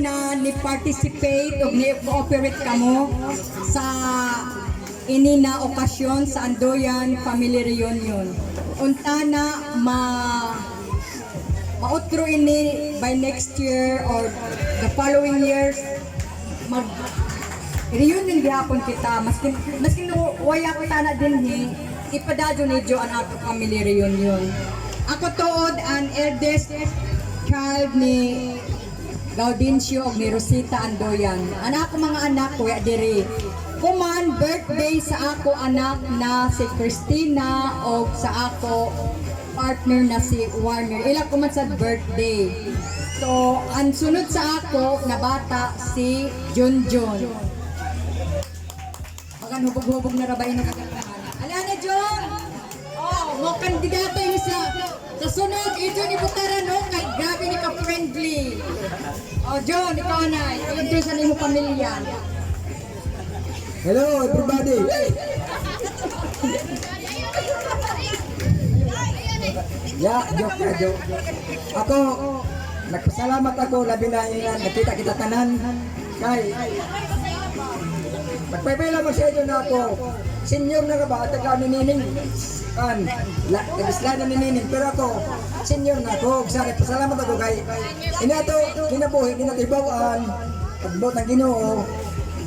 na ni-participate o ni-cooperate kamo sa ini na okasyon sa Andoyan Family Reunion. Unta na mautro ini by next year or the following years mag reunion gihapon kita maskin waya ko tana dinhi ipadadyo ni Jo ang ato family reunion. Ako tuod ang eldest child ni Gaudencio og ni Rosita Andoyan. Anak ko mga anak kuya diri. Kuman birthday sa ako anak na si Christina o sa ako partner na si Warner. Ila kuman sa birthday. So, ang sunod sa ako na bata si Junjun. Magan hubog-hubog na rabay na kagandahan. Ala na Jun! Oh, mo kandidato yung sa sunod. Ito ni Butara no? Kay grabe ni ka-friendly. Oh, John, ikaw na. I-introduce na mo pamilya. Hello everybody. Joke. Ako nagpasalamat ako labi na ilan nakita kita tanan kay magpapela mo sa inyo na ako senior na ka ba at ka ni Nining kan nagisla na ni Nining pero ako senior na ako sa nagpasalamat ako kay inato kinabuhi kinatibawaan pagbot ng Ginoo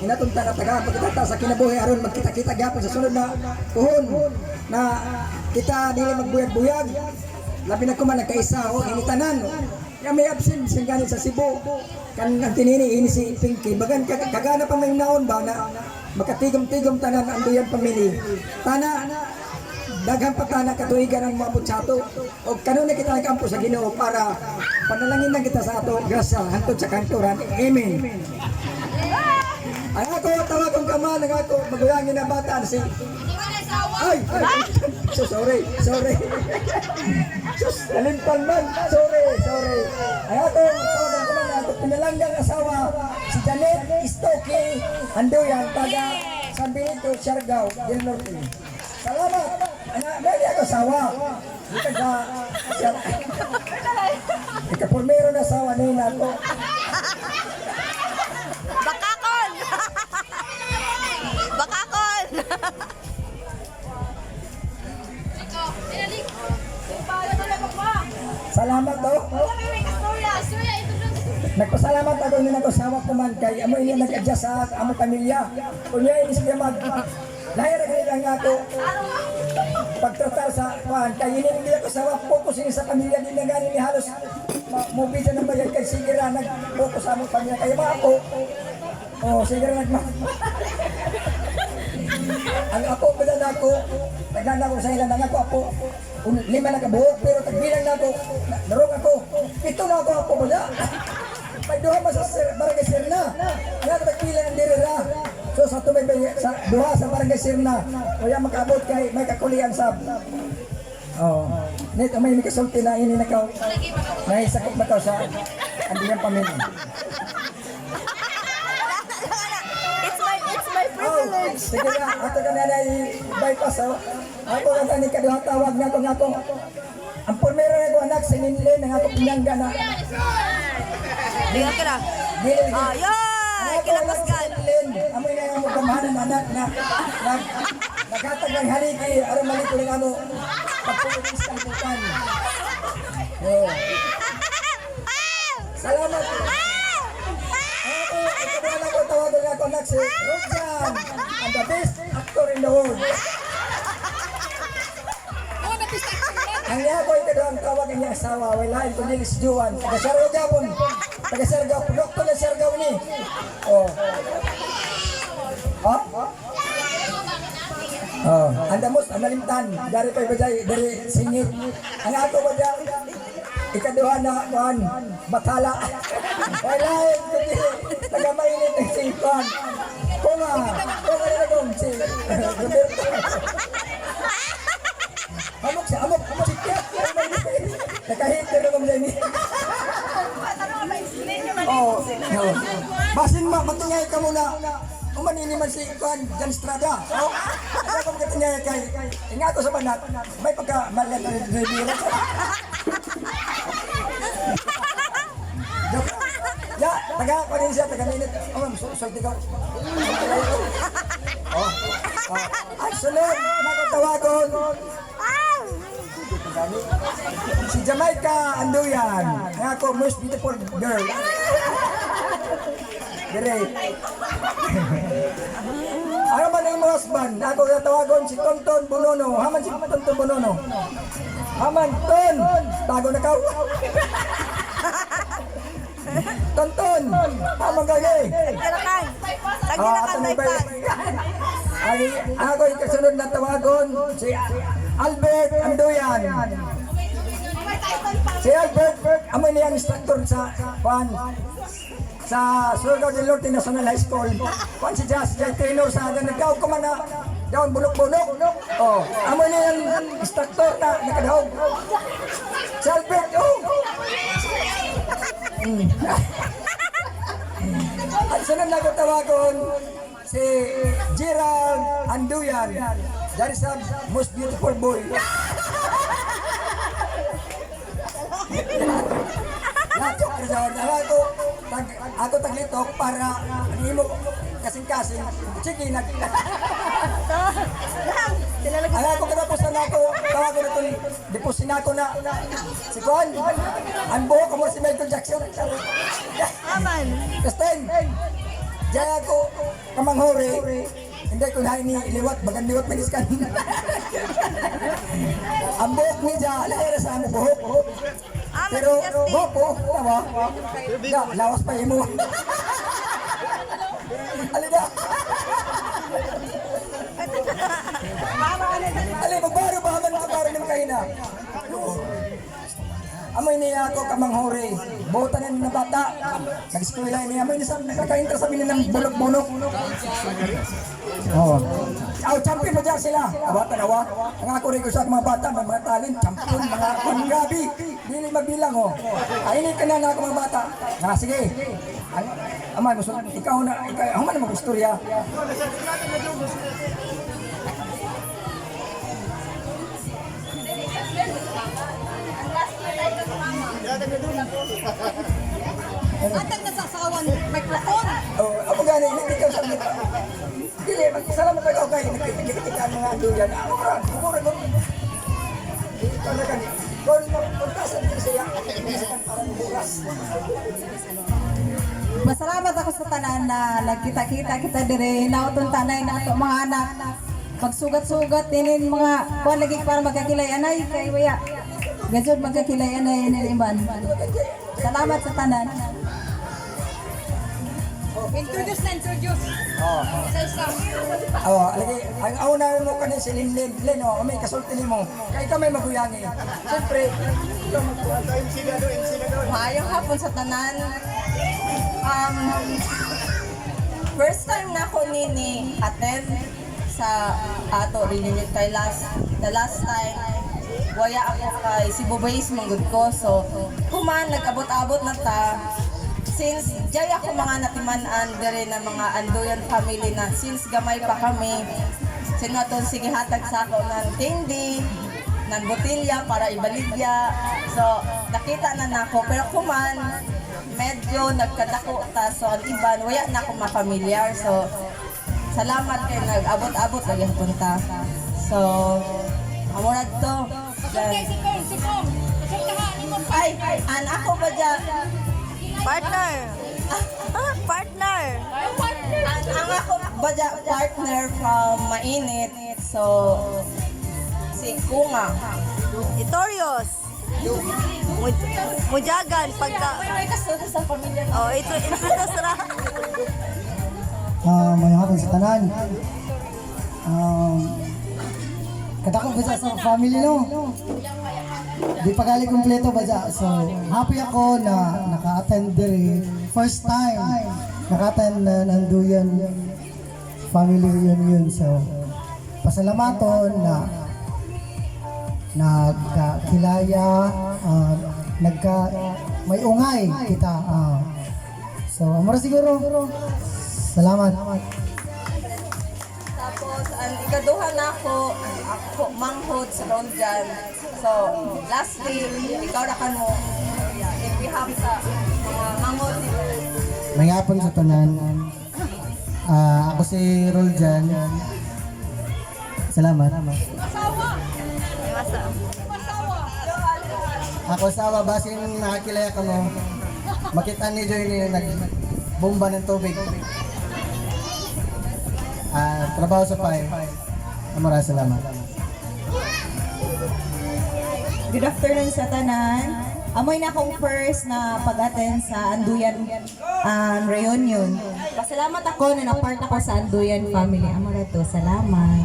inatunta na taga pagkatata sa kinabuhi aron magkita-kita gyapon sa sunod na puhon na kita dili magbuyag-buyag labi na kuman nagkaisa o initanan kaya may absent sing ganit sa Cebu kan ang tinini ini si Pinky bagan kagana pa may naon ba na makatigom-tigom tanan ang Andoyan family tana daghang patana katuigan ang mga butsato o kanuna kita nagkampo sa Ginoo para panalangin lang kita sa ato grasya hantod sa kanturan amen. Ay ako tawag kong kaman ng ako maguyangin na bata si ay sorry sus nalimpan man sorry ay ako tawag kong kaman ako pinalanggang asawa si Janet Istoki Andoyan taga San Benito Siargao del Norte. Salamat anak may ako asawa dito ka ikapurmero na asawa nila ako salamat to. Nagpasalamat ako ni nag-asawa ko man kay amo ini nag-adjust sa amo pamilya. Kunya ini siya mag lahir lang ako. Pagtratar sa kuan kay ini nila ko sa focus sa pamilya din na gani ni halos movie sa nang bayad kay sigira nag-focus sa amo pamilya kay ba ako. Oh, sigira ang ako pala nako nagdala ko sa ilan ng ako lima na kabuhok pero tagbilang na ako narong ako ito na ako pala may duha mas sa barangay Sirna nga tagbilang ang dirira so sa tumay sa duha sa barangay Sirna kaya makabot kay may kakulian sab nito may kasulti na ini nakaw naisakop na ka sa Andoyan pamilya. Sige na, ato ka na bypass ako ka ni kaduha tawag nga ako ang pulmero na ko anak si Ninlin ang ako pinyangga na Lihat ka na ayoy kinapaskan amoy na yung magkamahanan anak na naghatag ng haligi aron malito ng amo pagpulis kang bukan salamat ako tawagan ako anak si Rojan ang the best actor in the world. Ang niya ko ito ang tawag niya asawa wala ito din si Juan taga Siargao Japon taga Siargao doktor na Siargao ni andamos analimtan dari pa bajay dari singit ang ato ba diyan ikaduha na kuan batala wala ito taga mainit ang singkuan kunga na kong si Roberto amok si Kiat nakahit na kong dyan basin matungay ka muna umanini man si Juan Jan Estrada kaya kong katungay kay ingato sa banat may pagka Marian Rivera ya taga ko din siya, taga minute. Oh, ma'am, sulti ka. Oh. Ang sunod na ko tawagon. Si Jamaica Anduyan. Nga ako, most beautiful girl. Great. Ano man ang mga husband? Ako tawagon si Tonton Bonono. Haman si Tonton Bonono. Haman, Ton! Tago na ka. Tonton! Hamang gagi. Tagirakan. Tagirakan na ipan. Ako yung kasunod na tawagon, si Albert Anduyan. Si Albert, amo niya ang instructor sa Surigao del Norte National High School. Kung si Jazz, trainer sa nagkaw ko man na daon bulok-bulok. Oh, amo niya ang instructor na nakadaog. Si Albert, oh! At sunod na ko tawagon, si Gerald Anduyan. That is the most beautiful boy. Ako taglitok para hindi mo kasing-kasing. Sige, Alam ko katapos na ako, tawago na itong deposin ako na si Juan. Ang buhok ko mo si Michael Jackson. Aman. Kastin, diyan ako kamanghori. Hindi ko na iliwat, bagang liwat may iskan. Ang buhok ni Diya, alahira sa among buhok. Pero, buhok tawa. Lawas pa mo. Alida. Alin, magbaro ba haman ka para naman kayo na? Amoy niya ako kamanghori. Buhutan na bata. Nag-eskwela niya. Amoy niya nakakaintra sa binin ng bulok-bulok. Oo. Champion mo dyan sila. Abata nawa. Ang ako rin ko sa mga bata, mga talent, champion, mga gabi. Dili magbilang, oh. Ayun ka na ako mga bata. Sige. Amay, ikaw na, ako man na mag-istorya. Atag na sa asawan, microphone. Oh, ako gani, hindi ka sa mga. Dili, salamat ako kayo. Nakikita ang mga duyan. Ako rin. Ito na gani. Kung kasan din siya, hindi siya parang bukas. Masalamat ako sa tanan na nagkita-kita kita dire nauton tanay na ato mga anak. Pagsugat-sugat dinin mga kuan lagi para magkakilay anay kay waya. Gajud magkakilay anay ni Iman. Salamat sa tanan. Introduce. Lagi, ang una mo kanin si Linlin. Lin, may kasulti mo. Kaya ka may maguyangi. Siyempre, Maayong hapon sa tanan. First time na ako nini attend sa ato reunion kay the last time waya ako kay si Bubayis manggod ko, so kuman nag-abot-abot na ta since jay ako mga natiman-an dire na mga Anduyan family na since gamay pa kami sinaton sige hatag sa ako ng tindi ng botilya para ibaligya, so nakita na nako pero kuman medyo nagkadako ta, so ang iban waya na ako ma-familiar, so salamat kay nag-abot-abot lagi punta. So amorad to. Ay, an ako ba dyan? Partner. Partner. Ang ako ba dyan partner from Mainit. So si Kunga. Itorios. Mujagan pagka. May kasunod sa pamilya. Oh, ito sa May hapon sa tanan. Kadako ba sa family no? Di pa gali kompleto ba dyan? So, happy ako na naka-attend dire. First time naka-attend na Anduyan family reunion. So, pasalamaton na nagkakilaya, may ungay kita. So, amara siguro. Salamat. Tapos, ang ikaduha na ako manghod sa round dyan. So, lastly, ikaw na kan mo. In behalf sa mga manghod May hapon sa tanan. Ako si Roljan. Salamat. Ako asawa, basin nakakilaya ka mo. Makita ni Joy ni nagbomba ng tubig. Trabaho sa PAI. Maraming salamat. Good afternoon sa tanan. Amoy na akong first na pag-attend sa Anduyan reunion. Pasalamat ako na na-part ako sa Anduyan family. Amo na to. Salamat.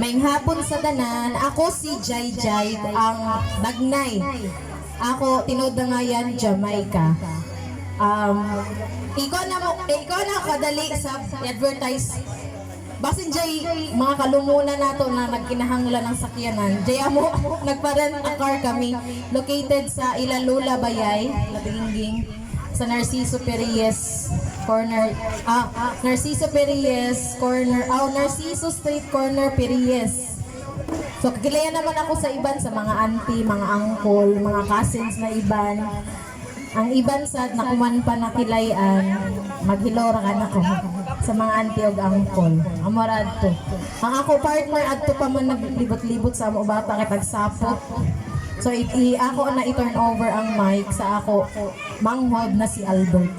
Maing hapon sa tanan, ako si Jai Jai, ang Bagnay. Ako, tinod na nga yan, Jamaica. Ikaw na kadali sa advertise. Basin Jay, mga kalumunan nato na nagkinahanglan ng sakyanan. Jay, amo, nagparent a car kami located sa Ilalula, Bayay, Latingging, sa Narciso Perez corner, Narciso Perez corner, Narciso Street corner, Perez. So, kagilayan naman ako sa iban, sa mga auntie, mga uncle, mga cousins na iban. Ang iban sa nakuman pa na kilayan, maghilora ka na ko sa mga auntie og uncle. Amorad to. Ang ako partner adto pa man naglibot-libot sa amo bata kay tagsapot. So ako na i-turn over ang mic sa ako manghod na si Albert.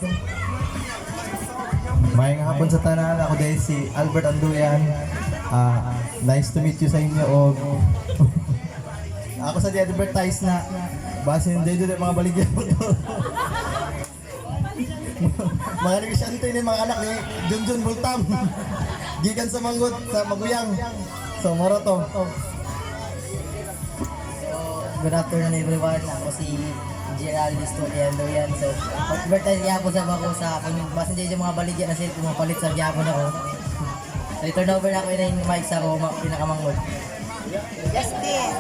Mayang hapon sa tanan, ako dahil si Albert Anduyan. Nice to meet you sa inyo og ako sa di-advertise na basin dito mga baligyan. Mga negosyante ni mga anak ni Junjun Bultam. Gikan sa Manggut, sa Maguyang. So, moro to. Good afternoon everyone. Ako si Gerald Historiando yan. So, advertise niya ako sa bako sa akin. Basin dito mga baligyan na sila pumapalit sa Japon ako. So, turn over na ako yung mic sa ako pinakamangod. Justin.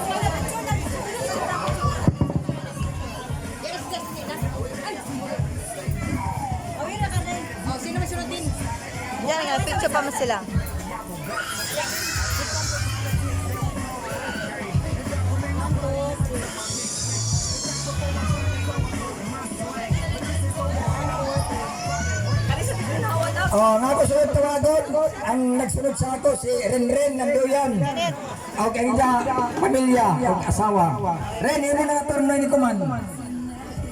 Yan nga, picture pa mo sila. Nakusunod tawagon. Ang nagsunod sa ako si Renren Nanduyan. O kaya pamilya o asawa. Ren, imo na turno ni Kuman.